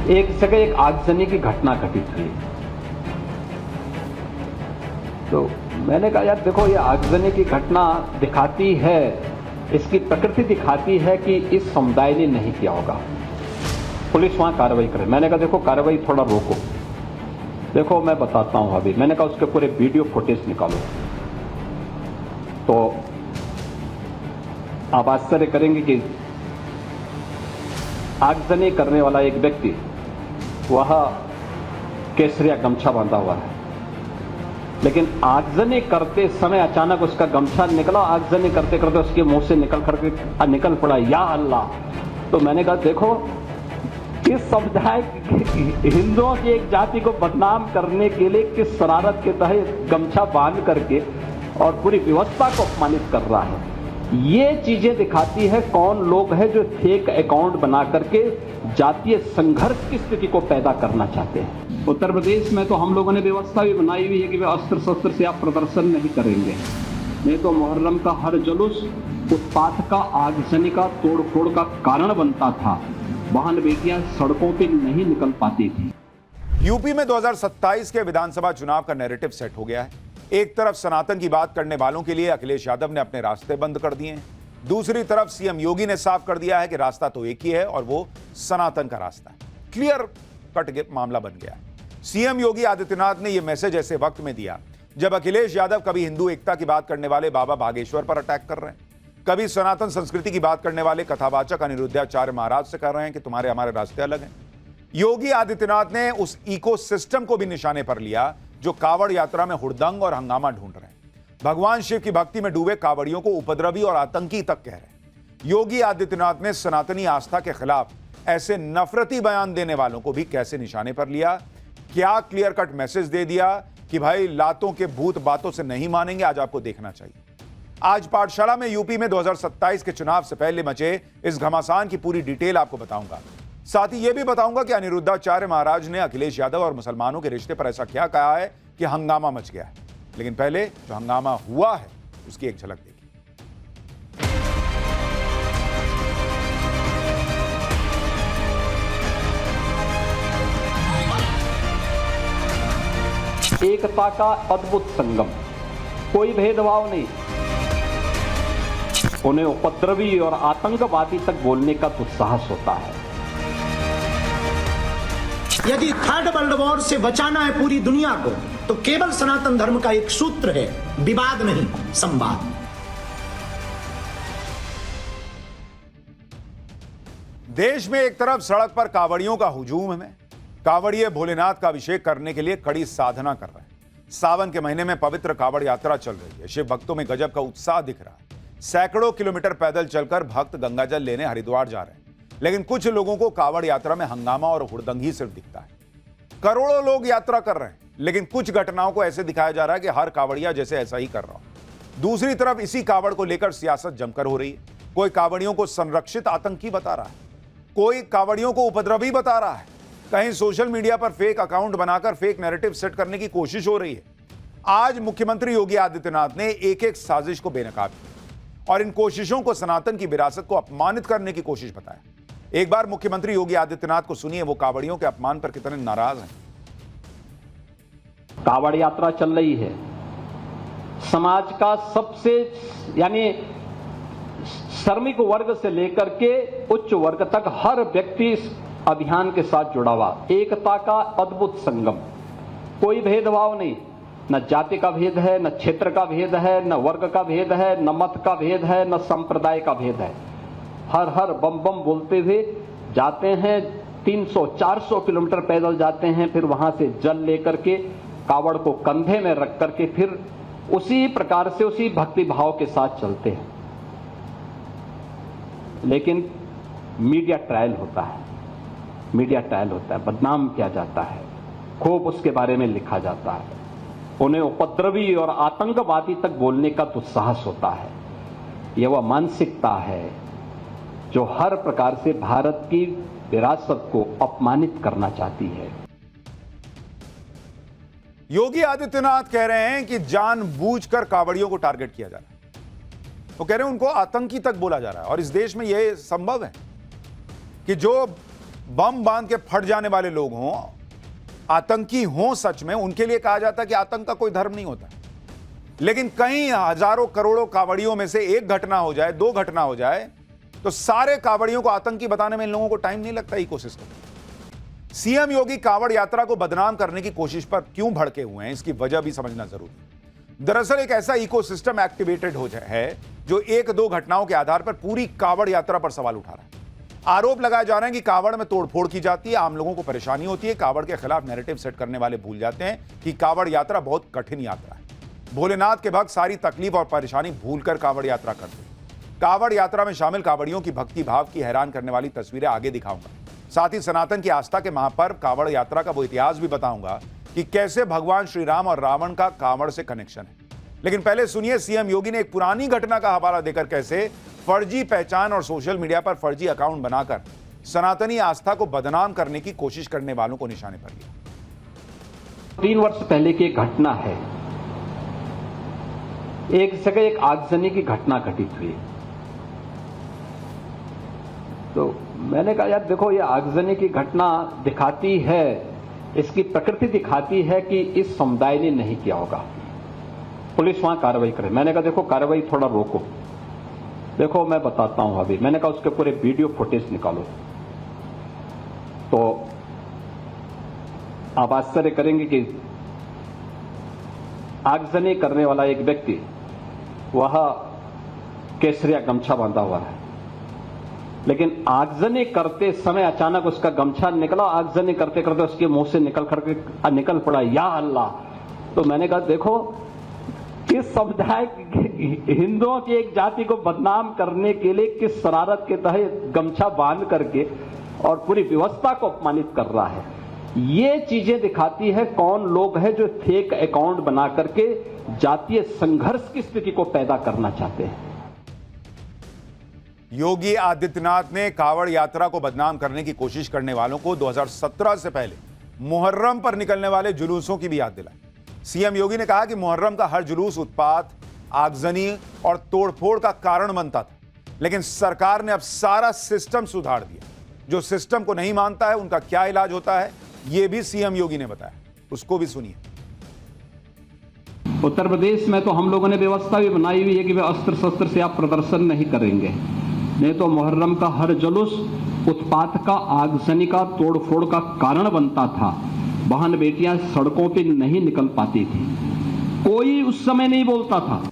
एक जगह एक आगजनी की घटना घटित हुई। तो मैंने कहा यार देखो, ये आगजनी की घटना दिखाती है, इसकी प्रकृति दिखाती है कि इस समुदाय ने नहीं किया होगा, पुलिस वहां कार्रवाई करे। मैंने कहा देखो कार्रवाई थोड़ा रोको, देखो मैं बताता हूं अभी। मैंने कहा उसके पूरे वीडियो फुटेज निकालो। तो आप आश्चर्य करेंगे कि आगजनी करने वाला एक व्यक्ति, वह केसरिया गमछा बांधा हुआ है, लेकिन आगजनी करते समय अचानक उसका गमछा निकला, आगजनी करते करते उसके मुंह से निकल पड़ा या अल्लाह। तो मैंने कहा देखो, इस समुदाय हिंदुओं की एक जाति को बदनाम करने के लिए किस शरारत के तहत गमछा बांध करके और पूरी व्यवस्था को अपमानित कर रहा है। ये चीजें दिखाती है कौन लोग हैं जो फेक अकाउंट बना करके जातीय संघर्ष की स्थिति को पैदा करना चाहते हैं। उत्तर प्रदेश में तो हम लोगों ने व्यवस्था भी बनाई हुई है कि वे अस्त्र शस्त्र से आप प्रदर्शन नहीं करेंगे, नहीं तो मुहर्रम का हर जुलूस उत्पात का, आगजनी का, तोड़फोड़ का कारण बनता था। वाहन बेटियां सड़कों पे नहीं निकल पाती थी। यूपी में 2027 के विधानसभा चुनाव का नैरेटिव सेट हो गया है। एक तरफ सनातन की बात करने वालों के लिए अखिलेश यादव ने अपने रास्ते बंद कर दिए हैं, दूसरी तरफ सीएम योगी ने साफ कर दिया है कि रास्ता तो एक ही है और वो सनातन का रास्ता है। क्लियर कट मामला बन गया है। सीएम योगी आदित्यनाथ ने यह मैसेज ऐसे वक्त में दिया जब अखिलेश यादव कभी हिंदू एकता की बात करने वाले बाबा बागेश्वर पर अटैक कर रहे हैं, कभी सनातन संस्कृति की बात करने वाले कथावाचक अनिरुद्धाचार्य महाराज से कह रहे हैं कि तुम्हारे हमारे रास्ते अलग हैं। योगी आदित्यनाथ ने उस इकोसिस्टम को भी निशाने पर लिया जो कावड़ यात्रा में हुड़दंग और हंगामा ढूंढ रहे हैं। भगवान शिव की भक्ति में डूबे कावड़ियों को उपद्रवी और आतंकी तक कह रहे हैं। योगी आदित्यनाथ ने सनातनी आस्था के खिलाफ ऐसे नफरती बयान देने वालों को भी कैसे निशाने पर लिया, क्या क्लियर कट मैसेज दे दिया कि भाई लातों के भूत बातों से नहीं मानेंगे। आज आपको देखना चाहिए। आज पाठशाला में यूपी में 2027 के चुनाव से पहले मचे इस घमासान की पूरी डिटेल आपको बताऊंगा। साथ ही यह भी बताऊंगा कि अनिरुद्धाचार्य महाराज ने अखिलेश यादव और मुसलमानों के रिश्ते पर ऐसा क्या कहा है कि हंगामा मच गया है। लेकिन पहले जो हंगामा हुआ है उसकी एक झलक देखिए। एकता का अद्भुत संगम, कोई भेदभाव नहीं। उन्हें उपद्रवी और आतंकवादी तक बोलने का दुस्साहस होता है। यदि थर्ड वर्ल्ड वॉर से बचाना है पूरी दुनिया को, तो केवल सनातन धर्म का एक सूत्र है, विवाद नहीं, संवाद। देश में एक तरफ सड़क पर कावड़ियों का हुजूम है, कावड़िए भोलेनाथ का अभिषेक करने के लिए कड़ी साधना कर रहे हैं। सावन के महीने में पवित्र कावड़ यात्रा चल रही है। शिव भक्तों में गजब का उत्साह दिख रहा है। सैकड़ों किलोमीटर पैदल चलकर भक्त गंगाजल लेने हरिद्वार जा रहे हैं, लेकिन कुछ लोगों को कावड़ यात्रा में हंगामा और हुड़दंग ही सिर्फ दिखता है। करोड़ों लोग यात्रा कर रहे हैं, लेकिन कुछ घटनाओं को ऐसे दिखाया जा रहा है कि हर कावड़िया जैसे ऐसा ही कर रहा हो। दूसरी तरफ इसी कावड़ को लेकर सियासत जमकर हो रही है। कोई कावड़ियों को संरक्षित आतंकी बता रहा है, कोई कावड़ियों को उपद्रवी बता रहा है, कहीं सोशल मीडिया पर फेक अकाउंट बनाकर फेक नैरेटिव सेट करने की कोशिश हो रही है। आज मुख्यमंत्री योगी आदित्यनाथ ने एक एक साजिश को बेनकाब किया और इन कोशिशों को सनातन की विरासत को अपमानित करने की कोशिश बताया। एक बार मुख्यमंत्री योगी आदित्यनाथ को सुनिए, वो कावड़ियों के अपमान पर कितने नाराज हैं। कावड़ यात्रा चल रही है। समाज का सबसे यानी श्रमिक वर्ग से लेकर के उच्च वर्ग तक हर व्यक्ति इस अभियान के साथ जुड़ा हुआ। एकता का अद्भुत संगम, कोई भेदभाव नहीं, न जाति का भेद है, न क्षेत्र का भेद है, न वर्ग का भेद है, न मत का भेद है, न संप्रदाय का भेद है। हर हर बम बम बोलते हुए जाते हैं। 300-400 किलोमीटर पैदल जाते हैं, फिर वहां से जल लेकर के कावड़ को कंधे में रख करके फिर उसी प्रकार से उसी भक्ति भाव के साथ चलते हैं। लेकिन मीडिया ट्रायल होता है, मीडिया ट्रायल होता है, बदनाम किया जाता है, खूब उसके बारे में लिखा जाता है। उन्हें उपद्रवी और आतंकवादी तक बोलने का दुस्साहस होता है। यह वह मानसिकता है जो हर प्रकार से भारत की विरासत को अपमानित करना चाहती है। योगी आदित्यनाथ कह रहे हैं कि जानबूझकर कावड़ियों को टारगेट किया जा रहा है। वो कह रहे हैं उनको आतंकी तक बोला जा रहा है। और इस देश में यह संभव है कि जो बम बांध के फट जाने वाले लोग हों, आतंकी हों, सच में उनके लिए कहा जाता है कि आतंक का कोई धर्म नहीं होता। लेकिन कई हजारों करोड़ों कावड़ियों में से एक घटना हो जाए, दो घटना हो जाए, तो सारे कावड़ियों को आतंकी बताने में इन लोगों को टाइम नहीं लगता। इकोसिस्टम। सीएम योगी कावड़ यात्रा को बदनाम करने की कोशिश पर क्यों भड़के हुए हैं, इसकी वजह भी समझना जरूरी है। दरअसल एक ऐसा इकोसिस्टम एक्टिवेटेड हो जाए है जो एक दो घटनाओं के आधार पर पूरी कावड़ यात्रा पर सवाल उठा रहा है। आरोप लगाए जा रहे हैं कि कावड़ में तोड़फोड़ की जाती है, आम लोगों को परेशानी होती है। कावड़ के खिलाफ नैरेटिव सेट करने वाले भूल जाते हैं कि कावड़ यात्रा बहुत कठिन यात्रा है। भोलेनाथ के भक्त सारी तकलीफ और परेशानी भूलकर कावड़ यात्रा करते हैं। कावड़ यात्रा में शामिल कावड़ियों की भक्ति भाव की हैरान करने वाली तस्वीरें आगे दिखाऊंगा। साथ ही सनातन की आस्था के महापर्व कावड़ यात्रा का वो इतिहास भी बताऊंगा कि कैसे भगवान श्री राम और रावण का कावड़ से कनेक्शन है। लेकिन पहले सुनिए सीएम योगी ने एक पुरानी घटना का हवाला देकर कैसे फर्जी पहचान और सोशल मीडिया पर फर्जी अकाउंट बनाकर सनातनी आस्था को बदनाम करने की कोशिश करने वालों को निशाने पर लिया। 3 वर्ष पहले की एक घटना है। एक जगह एक आगजनी की घटना घटित हुई, तो मैंने कहा यार देखो, ये आगजनी की घटना दिखाती है, इसकी प्रकृति दिखाती है कि इस समुदाय ने नहीं किया होगा, पुलिस वहां कार्रवाई करे। मैंने कहा देखो कार्रवाई थोड़ा रोको, देखो मैं बताता हूं अभी। मैंने कहा उसके पूरे वीडियो फुटेज निकालो। तो आप आश्चर्य करेंगे कि आगजनी करने वाला एक व्यक्ति वह केसरिया गमछा बांधा हुआ है, लेकिन आगजनी करते समय अचानक उसका गमछा निकला। आगजनी करते करते उसके मुंह से निकल पड़ा या अल्लाह। तो मैंने कहा देखो, इस समुदाय हिंदुओं की एक जाति को बदनाम करने के लिए किस शरारत के तहत गमछा बांध करके और पूरी व्यवस्था को अपमानित कर रहा है। ये चीजें दिखाती है कौन लोग हैं जो फेक अकाउंट बना करके जातीय संघर्ष की स्थिति को पैदा करना चाहते हैं। योगी आदित्यनाथ ने कावड़ यात्रा को बदनाम करने की कोशिश करने वालों को 2017 से पहले मुहर्रम पर निकलने वाले जुलूसों की भी याद दिलाई। सीएम योगी ने कहा कि मुहर्रम का हर जुलूस उत्पात, आगजनी और तोड़फोड़ का कारण बनता था, लेकिन सरकार ने अब सारा सिस्टम सुधार दिया। जो सिस्टम को नहीं मानता है उनका क्या इलाज होता है, यह भी सीएम योगी ने बताया, उसको भी सुनिए। उत्तर प्रदेश में तो हम लोगों ने व्यवस्था भी बनाई हुई है कि वे अस्त्र शस्त्र से आप प्रदर्शन नहीं करेंगे, नहीं तो मुहर्रम का हर जुलूस उत्पात का, आगजनी का, तोड़फोड़ का कारण बनता था। बहन बेटियां सड़कों पे नहीं निकल पाती थी, कोई उस समय नहीं बोलता था।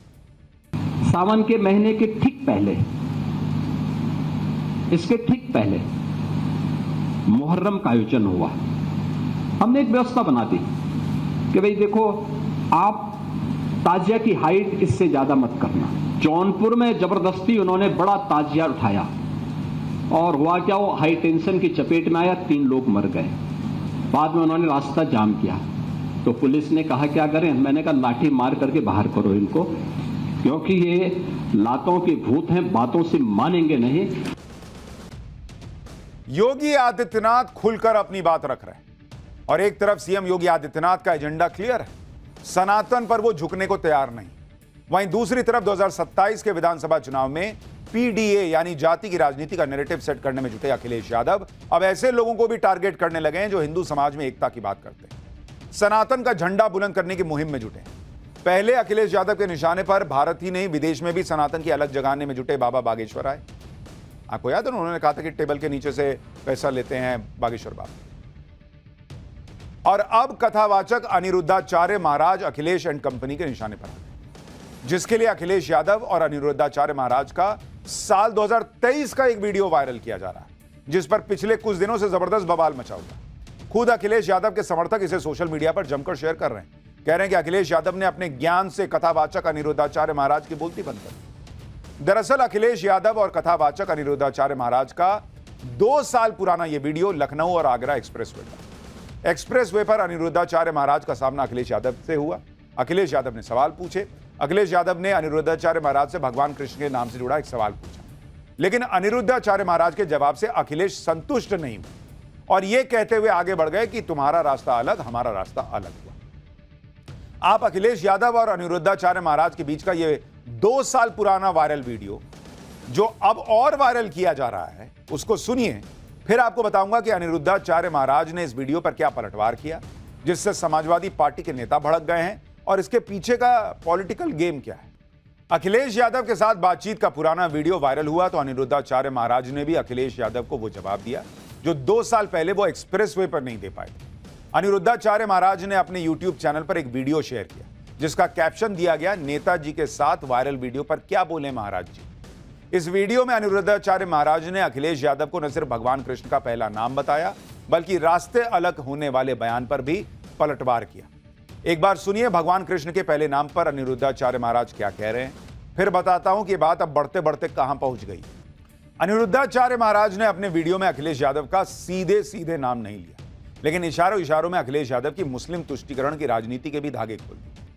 सावन के महीने के ठीक पहले, इसके ठीक पहले मुहर्रम का आयोजन हुआ। हमने एक व्यवस्था बना दी कि भाई देखो, आप ताजिया की हाइट इससे ज्यादा मत करना। जौनपुर में जबरदस्ती उन्होंने बड़ा ताजिया उठाया और हुआ क्या, वो हाई टेंशन की चपेट में आया, 3 लोग मर गए। बाद में उन्होंने रास्ता जाम किया, तो पुलिस ने कहा क्या करें। मैंने कहा लाठी मार करके बाहर करो इनको, क्योंकि ये लातों के भूत हैं, बातों से मानेंगे नहीं। योगी आदित्यनाथ खुलकर अपनी बात रख रहे हैं और एक तरफ सीएम योगी आदित्यनाथ का एजेंडा क्लियर है, सनातन पर वो झुकने को तैयार नहीं। वहीं दूसरी तरफ 2027 के विधानसभा चुनाव में पीडीए यानी जाति की राजनीति का नैरेटिव सेट करने में जुटे अखिलेश यादव अब ऐसे लोगों को भी टारगेट करने लगे हैं जो हिंदू समाज में एकता की बात करते हैं, सनातन का झंडा बुलंद करने की मुहिम में जुटे हैं। पहले अखिलेश यादव के निशाने पर भारत ही नहीं विदेश में भी सनातन की अलग जगाने में जुटे बाबा बागेश्वर आए। आपको याद है उन्होंने कहा था कि टेबल के नीचे से पैसा लेते हैं बागेश्वर बाबा। और अब कथावाचक अनिरुद्धाचार्य महाराज अखिलेश एंड कंपनी के निशाने पर आ गए, जिसके लिए अखिलेश यादव और अनिरुद्धाचार्य महाराज का साल 2023 का एक वीडियो वायरल किया जा रहा है, जिस पर पिछले कुछ दिनों से जबरदस्त बवाल मचा हुआ है। खुद अखिलेश यादव के समर्थक इसे सोशल मीडिया पर जमकर शेयर कर रहे हैं, कह रहे हैं कि अखिलेश यादव ने अपने ज्ञान से कथावाचक अनिरुद्धाचार्य महाराज की बोलती बंद कर दी। दरअसल अखिलेश यादव और कथावाचक अनिरुद्धाचार्य महाराज का 2 साल पुराना यह वीडियो लखनऊ और आगरा एक्सप्रेसवे पर। एक्सप्रेसवे पर अनिरुद्धाचार्य महाराज का सामना अखिलेश यादव से हुआ। अखिलेश यादव ने सवाल पूछे। अखिलेश यादव ने अनिरुद्धाचार्य महाराज से भगवान कृष्ण के नाम से जुड़ा एक सवाल पूछा, लेकिन अनिरुद्धाचार्य महाराज के जवाब से अखिलेश संतुष्ट नहीं हुए और यह कहते हुए आगे बढ़ गए कि तुम्हारा रास्ता अलग, हमारा रास्ता अलग हुआ। आप अखिलेश यादव और अनिरुद्धाचार्य महाराज के बीच का यह 2 साल पुराना वायरल वीडियो जो अब और वायरल किया जा रहा है, उसको सुनिए फिर आपको बताऊंगा कि अनिरुद्धाचार्य महाराज ने इस वीडियो पर क्या पलटवार किया जिससे समाजवादी पार्टी के नेता भड़क गए हैं और इसके पीछे का पॉलिटिकल गेम क्या है। अखिलेश यादव के साथ बातचीत का पुराना वीडियो वायरल हुआ तो अनिरुद्धाचार्य महाराज ने भी अखिलेश यादव को वो जवाब दिया जो 2 साल पहले वो एक्सप्रेसवे पर नहीं दे पाए थे। अनिरुद्धाचार्य महाराज ने अपने YouTube चैनल पर एक वीडियो शेयर किया जिसका कैप्शन दिया गया, नेताजी के साथ वायरल वीडियो पर क्या बोले महाराज जी। इस वीडियो में अनिरुद्धाचार्य महाराज ने अखिलेश यादव को न सिर्फ भगवान कृष्ण का पहला नाम बताया बल्कि रास्ते अलग होने वाले बयान पर भी पलटवार किया। एक बार सुनिए भगवान कृष्ण के पहले नाम पर अनिरुद्धाचार्य महाराज क्या कह रहे हैं, फिर बताता हूं कि बात अब बढ़ते बढ़ते कहां पहुंच गई। अनिरुद्धाचार्य महाराज ने अपने वीडियो में अखिलेश यादव का सीधे सीधे नाम नहीं लिया, लेकिन इशारों इशारों में अखिलेश यादव की मुस्लिम तुष्टीकरण की राजनीति के भी धागे खोल दिए।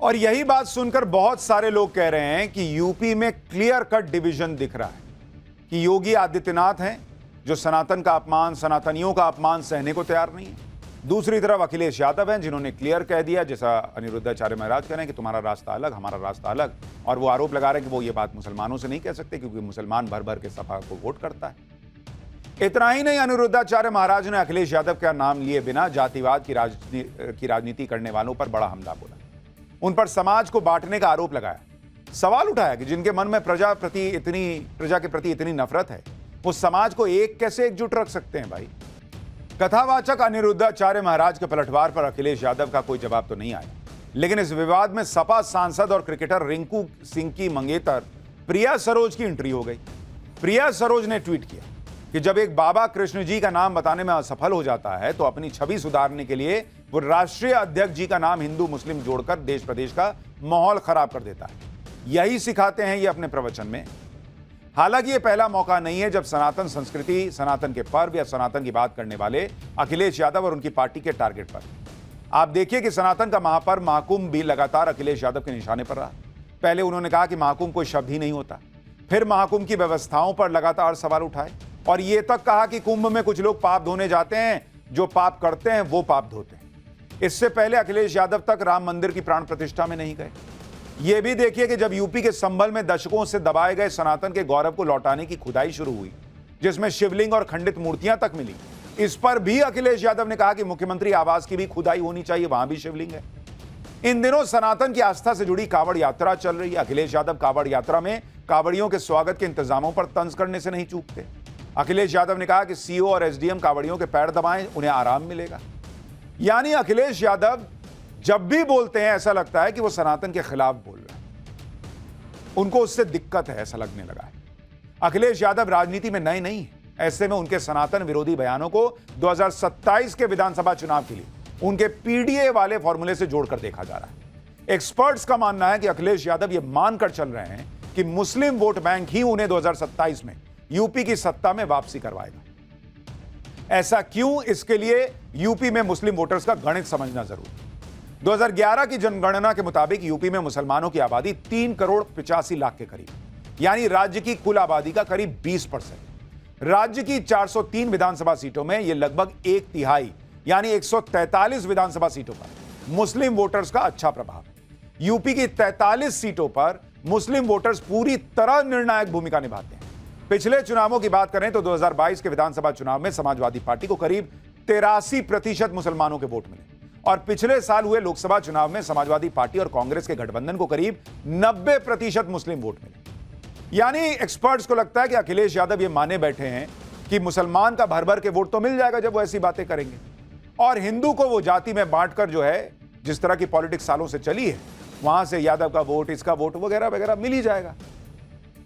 और यही बात सुनकर बहुत सारे लोग कह रहे हैं कि यूपी में क्लियर कट डिवीजन दिख रहा है कि योगी आदित्यनाथ हैं जो सनातन का अपमान, सनातनियों का अपमान सहने को तैयार नहीं है। दूसरी तरफ अखिलेश यादव हैं जिन्होंने क्लियर कह दिया, जैसा अनिरुद्धाचार्य महाराज कह रहे हैं कि तुम्हारा रास्ता अलग, हमारा रास्ता अलग, और वो आरोप लगा रहे हैं कि वो ये बात मुसलमानों से नहीं कह सकते क्योंकि मुसलमान भर भर के सपा को वोट करता है। इतना ही नहीं, अनिरुद्धाचार्य महाराज ने अखिलेश यादव का नाम लिए बिना जातिवाद की राजनीति करने वालों पर बड़ा हमला बोला, उन पर समाज को बांटने का आरोप लगाया, सवाल उठाया कि जिनके मन में प्रजा के प्रति इतनी नफरत है वो समाज को कैसे एकजुट रख सकते हैं भाई। कथावाचक अनिरुद्धाचार्य महाराज के पलटवार पर अखिलेश यादव का कोई जवाब तो नहीं आया, लेकिन इस विवाद में सपा सांसद और क्रिकेटर रिंकू सिंह की मंगेतर प्रिया सरोज की एंट्री हो गई। प्रिया सरोज ने ट्वीट किया कि जब एक बाबा कृष्ण जी का नाम बताने में असफल हो जाता है तो अपनी छवि सुधारने के लिए वो राष्ट्रीय अध्यक्ष जी का नाम हिंदू मुस्लिम जोड़कर देश प्रदेश का माहौल खराब कर देता है। यही सिखाते हैं ये अपने प्रवचन में। हालांकि ये पहला मौका नहीं है जब सनातन संस्कृति, सनातन के पर्व या सनातन की बात करने वाले अखिलेश यादव और उनकी पार्टी के टारगेट पर। आप देखिए कि सनातन का महापर्व महाकुंभ भी लगातार अखिलेश यादव के निशाने पर रहा। पहले उन्होंने कहा कि महाकुंभ कोई शब्द ही नहीं होता, फिर महाकुंभ की व्यवस्थाओं पर लगातार सवाल उठाए और ये तक कहा कि कुंभ में कुछ लोग पाप धोने जाते हैं, जो पाप करते हैं वो पाप धोते हैं। इससे पहले अखिलेश यादव तक राम मंदिर की प्राण प्रतिष्ठा में नहीं गए। यह भी देखिए कि जब यूपी के संभल में दशकों से दबाए गए सनातन के गौरव को लौटाने की खुदाई शुरू हुई, जिसमें शिवलिंग और खंडित मूर्तियां तक मिली, इस पर भी अखिलेश यादव ने कहा कि मुख्यमंत्री आवास की भी खुदाई होनी चाहिए, वहां भी शिवलिंग है। इन दिनों सनातन की आस्था से जुड़ी कांवड़ यात्रा चल रही है। अखिलेश यादव कांवड़ यात्रा में कांवड़ियों के स्वागत के इंतजामों पर तंज करने से नहीं चूकते। अखिलेश यादव ने कहा कि सीओ और एसडीएम कांवड़ियों के पैर दबाएं, उन्हें आराम मिलेगा। यानी अखिलेश यादव जब भी बोलते हैं ऐसा लगता है कि वो सनातन के खिलाफ बोल रहे हैं, उनको उससे दिक्कत है, ऐसा लगने लगा है। अखिलेश यादव राजनीति में नए नहीं है, ऐसे में उनके सनातन विरोधी बयानों को 2027 के विधानसभा चुनाव के लिए उनके पीडीए वाले फॉर्मूले से जोड़कर देखा जा रहा है। एक्सपर्ट्स का मानना है कि अखिलेश यादव यह मानकर चल रहे हैं कि मुस्लिम वोट बैंक ही उन्हें 2027 में यूपी की सत्ता में वापसी करवाएगा। ऐसा क्यों, इसके लिए यूपी में मुस्लिम वोटर्स का गणित समझना जरूरी है। 2011 की जनगणना के मुताबिक यूपी में मुसलमानों की आबादी 3,85,00,000 के करीब, यानी राज्य की कुल आबादी का करीब 20%। राज्य की 403 विधानसभा सीटों में यह लगभग 1/3 यानी 143 विधानसभा सीटों पर मुस्लिम वोटर्स का अच्छा प्रभाव है। यूपी की 43 सीटों पर मुस्लिम वोटर्स पूरी तरह निर्णायक भूमिका निभाते हैं। पिछले चुनावों की बात करें तो 2022 के विधानसभा चुनाव में समाजवादी पार्टी को करीब 83% मुसलमानों के वोट मिले और पिछले साल हुए लोकसभा चुनाव में समाजवादी पार्टी और कांग्रेस के गठबंधन को करीब 90% मुस्लिम वोट मिले। यानी एक्सपर्ट्स को लगता है कि अखिलेश यादव ये माने बैठे हैं कि मुसलमान का भर भर के वोट तो मिल जाएगा जब वो ऐसी बातें करेंगे, और हिंदू को वो जाति में बांटकर जो है, जिस तरह की पॉलिटिक्स सालों से चली है, वहां से यादव का वोट, इसका वोट वगैरह वगैरह मिल ही जाएगा।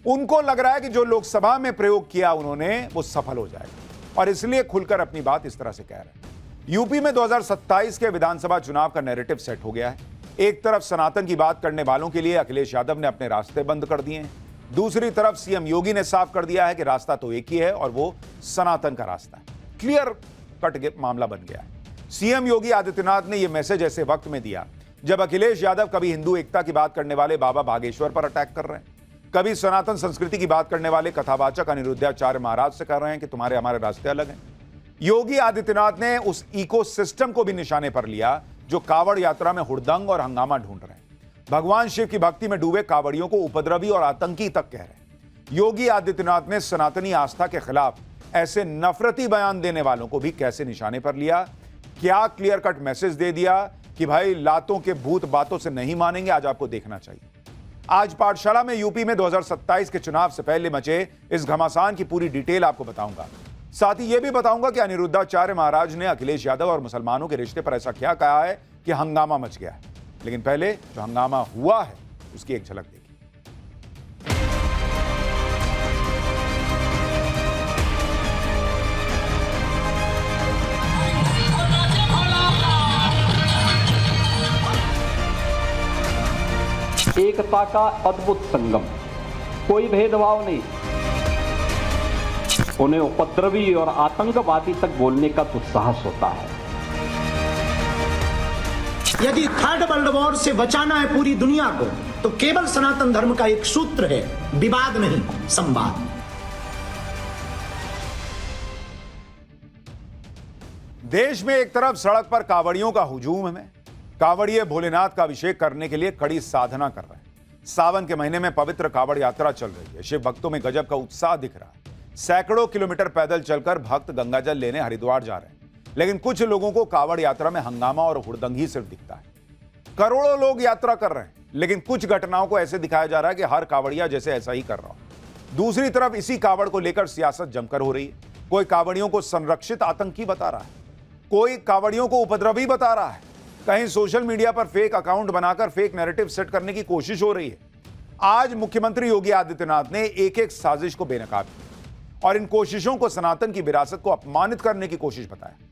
उनको लग रहा है कि जो लोकसभा में प्रयोग किया उन्होंने वो सफल हो जाएगा और इसलिए खुलकर अपनी बात इस तरह से कह रहे हैं। यूपी में 2027 के विधानसभा चुनाव का नैरेटिव सेट हो गया है। एक तरफ सनातन की बात करने वालों के लिए अखिलेश यादव ने अपने रास्ते बंद कर दिए हैं, दूसरी तरफ सीएम योगी ने साफ कर दिया है कि रास्ता तो एक ही है और वो सनातन का रास्ता है। क्लियर कट मामला बन गया है। सीएम योगी आदित्यनाथ ने यह मैसेज ऐसे वक्त में दिया जब अखिलेश यादव कभी हिंदू एकता की बात करने वाले बाबा बागेश्वर पर अटैक कर रहे हैं, कभी सनातन संस्कृति की बात करने वाले कथावाचक अनिरुद्धाचार्य महाराज से कर रहे हैं कि तुम्हारे हमारे रास्ते अलग हैं। योगी आदित्यनाथ ने उस इकोसिस्टम को भी निशाने पर लिया जो कावड़ यात्रा में हुड़दंग और हंगामा ढूंढ रहे हैं। भगवान शिव की भक्ति में डूबे कावड़ियों को उपद्रवी और आतंकी तक कह रहे हैं। योगी आदित्यनाथ ने सनातनी आस्था के खिलाफ ऐसे नफरती बयान देने वालों को भी कैसे निशाने पर लिया, क्या क्लियर कट मैसेज दे दिया कि भाई लातों के भूत बातों से नहीं मानेंगे, आज आपको देखना चाहिए। आज पाठशाला में यूपी में 2027 के चुनाव से पहले मचे इस घमासान की पूरी डिटेल आपको बताऊंगा। साथ ही यह भी बताऊंगा कि अनिरुद्धाचार्य महाराज ने अखिलेश यादव और मुसलमानों के रिश्ते पर ऐसा क्या कहा है कि हंगामा मच गया है। लेकिन पहले जो हंगामा हुआ है उसकी एक झलक देखिए। एकता का अद्भुत संगम, कोई भेदभाव नहीं। उन्हें उपद्रवी और आतंकवादी तक बोलने का दुस्साहस होता है। यदि थर्ड वर्ल्ड वॉर से बचाना है पूरी दुनिया को तो केवल सनातन धर्म का एक सूत्र है, विवाद नहीं, संवाद। देश में एक तरफ सड़क पर कांवड़ियों का हुजूम है। कांवड़िए भोलेनाथ का अभिषेक करने के लिए कड़ी साधना कर रहे हैं। सावन के महीने में पवित्र कांवड़ यात्रा चल रही है। शिव भक्तों में गजब का उत्साह दिख रहा है। सैकड़ों किलोमीटर पैदल चलकर भक्त गंगाजल लेने हरिद्वार जा रहे हैं। लेकिन कुछ लोगों को कांवड़ यात्रा में हंगामा और हुड़दंगी सिर्फ दिखता है। करोड़ों लोग यात्रा कर रहे हैं, लेकिन कुछ घटनाओं को ऐसे दिखाया जा रहा है कि हर कांवड़िया जैसे ऐसा ही कर रहा हो। दूसरी तरफ इसी कांवड़ को लेकर सियासत जमकर हो रही है। कोई कांवड़ियों को संरक्षित आतंकी बता रहा है, कोई कांवड़ियों को उपद्रवी बता रहा है, कहीं सोशल मीडिया पर फेक अकाउंट बनाकर फेक नैरेटिव सेट करने की कोशिश हो रही है। आज मुख्यमंत्री योगी आदित्यनाथ ने एक एक साजिश को बेनकाब किया और इन कोशिशों को सनातन की विरासत को अपमानित करने की कोशिश बताया।